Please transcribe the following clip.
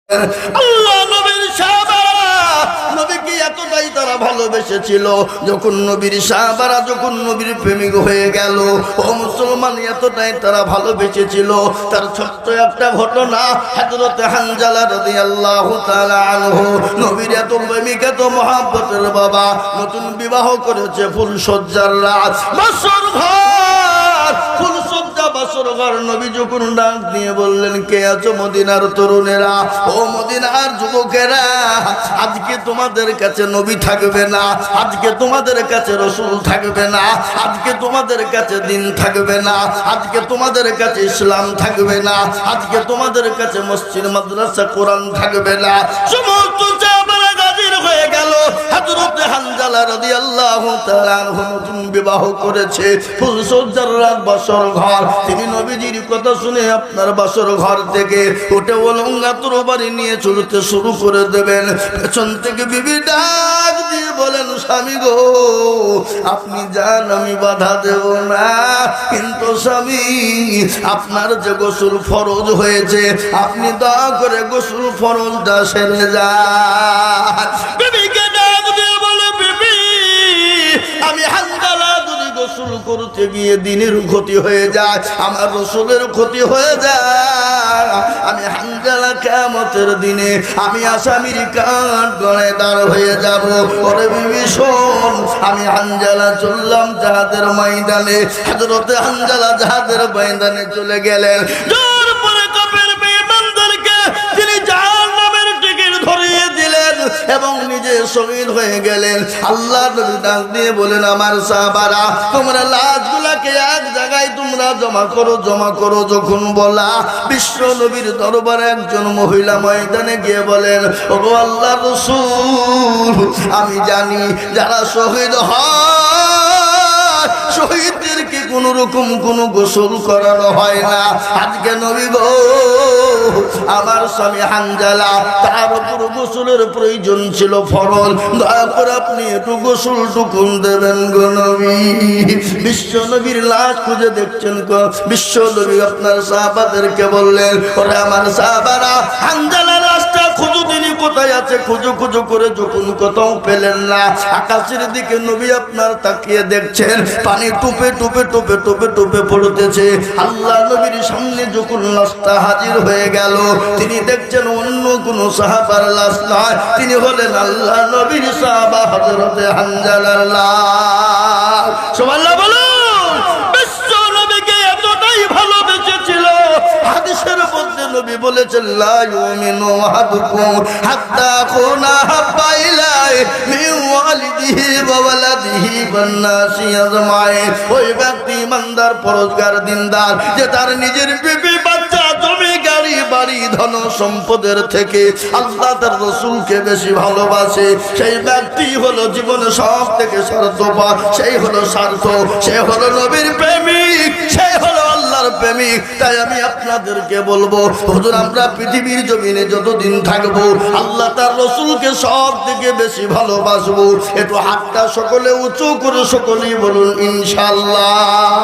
আল্লাহ নবীর সাহাবারা নবীকে এতটাই তারা ভালোবেসেছিল, যখন নবীর সাহাবারা যখন নবীর প্রেমিক হয়ে গেল, ও মুসলমান, এতটাই তারা ভালোবেসেছিল। তার ছোট্ট একটা ঘটনা, হযরত হানজালা রাদিয়াল্লাহু তাআলা আনহু নবীর এত প্রেমিক, এত মহব্বতের বাবা, নতুন বিবাহ করেছে, ফুলসজ্জার রাত, বছর ভর ফুলসজ্জা বছর ভর। নবী যখন ডাক দিয়ে বললেন, কে আছো মদিনার তরুণেরা, ও মদিনার যুবকেরা, আজকে তোমাদের কাছে নবী থাকবে না, আজকে তোমাদের কাছে রাসূল থাকবে না, আজকে তোমাদের কাছে দ্বীন থাকবে না, আজকে তোমাদের কাছে ইসলাম থাকবে না, আজকে তোমাদের কাছে মসজিদ মাদ্রাসা কোরআন থাকবে না। সমস্ত সাহাবারা হাজির হয়ে গেল। হযরত হানজালা রাদিয়াল্লাহু তাআলা আনহু নতুন বিবাহ করেছে, ফুলসজ্জার রাত, বছর ঘর। তিনি নবীজির কথা শুনে আপনার বছর ঘর থেকে উঠে ওলঙ্গা তরবারি নিয়ে চলতে শুরু করে দেবেন। পেছন থেকে বিবি ডাক দিয়ে বলেন, স্বামী গো, আপনি যান, আমি বাধা দেব না, কিন্তু স্বামী, আপনার যে গোসল ফরজ হয়েছে, আপনি দয়া করে গোসল ফরজটা সেরে যান। বিবিকে ডাক দিয়ে বলে, বিবি, আমি হানজালা যদি গোসল করতে গিয়ে দিনের ক্ষতি হয়ে যায়, আমার রাসূলের ক্ষতি হয়ে যায়, আমি হানজালা কিয়ামতের দিনে আমি আসামির কাঠ গড়ায় দাঁড় হয়ে যাব। ওরে বিবি শোন, আমি হানজালা চললাম জাহাদের ময়দানে। হযরত হানজালা জাহাদের ময়দানে চলে গেলেন। জোর পরে কাফের বেঈমানদেরকে তিনি জাহান্নামের টিকিট ধরিয়ে দিলেন এবং নিজে শহীদ হয়ে গেলেন। আল্লাহ নবী ডাক দিয়ে বলেন, আমার সাহাবারা, তোমরা লাশগুলোকে এক জায়গায় তোমরা জমা করো, জমা করো। যখন বলা, বিশ্ব নবীর দরবারে একজন মহিলা ময়দানে গিয়ে বলেন, ওগো আল্লাহর রাসূল, আমি জানি যারা শহীদ হয়, শহীদদেরকে কোনো রকম কোনো গোসল করানো হয় না। আজকে নবী গো, আমার স্বামী হানজালা, তার উপর গোসলের প্রয়োজন ছিল, ফরজ, দয়া করে আপনি একটু গোসল টুকুন দেবেন গো নবী। বিশ্ব নবীর লাশ খুঁজে দেখছেন গো। বিশ্ব নবী আপনার সাহাবাদেরকে বললেন, ওরে আমার সাহাবারা, হানজালার লাশটা খুঁজো, তিনি কোথায় আছে? খুঁজো খুঁজো করে যখন কোথাও পেলেন না, আকাশের দিকে নবী আপনার তাকিয়ে দেখছেন, পানি টুপে টুপে টুপে টুপে টুপে পড়তেছে। আল্লাহ নবীর সামনে যখন লাশটা হাজির হয়ে গেল, তিনি দেখছেন অন্য কোন সাহাবার লাশ নয়, তিনি হলেন আল্লাহ নবীর সাহাবা হযরত হানজালার লাশ। সুবহানাল্লাহ বলুন। বিশ্ব নবীকে এতটাই ভালোবেসেছিল, হাদিসের মধ্যে নবী বলেছেন, লা ইউমিনু আহাদুকুম হাত্তা কুনা হাব্বা ইলাইহি মিন ওয়ালিদিহি ওয়া ওয়ালাদিহি ওয়ান নাসি আজমাইন। ওই ব্যক্তি ইমানদার, পরহেজগার, দিনদার, যে তার নিজের বিবি, বাচ্চা, জমি, গাড়ি, বাড়ি, ধন সম্পদের থেকে আল্লাহ তার রাসূলকে বেশি ভালোবাসে, সেই ব্যক্তি হলো জীবনে সব থেকে স্বার্থপর, সেই হলো স্বার্থ, সে হলো নবীর প্রেমিক, সেই হলো আল্লাহর প্রেমিক। তাই আমি আপনাদেরকে বলবো, হুজুর, আমরা পৃথিবীর জমিনে যতদিন থাকবো, আল্লাহ তার রাসূলকে সব থেকে বেশি ভালোবাসবো। একটু হাতটা সকলে উঁচু করে সকলেই বলুন ইনশাআল্লাহ।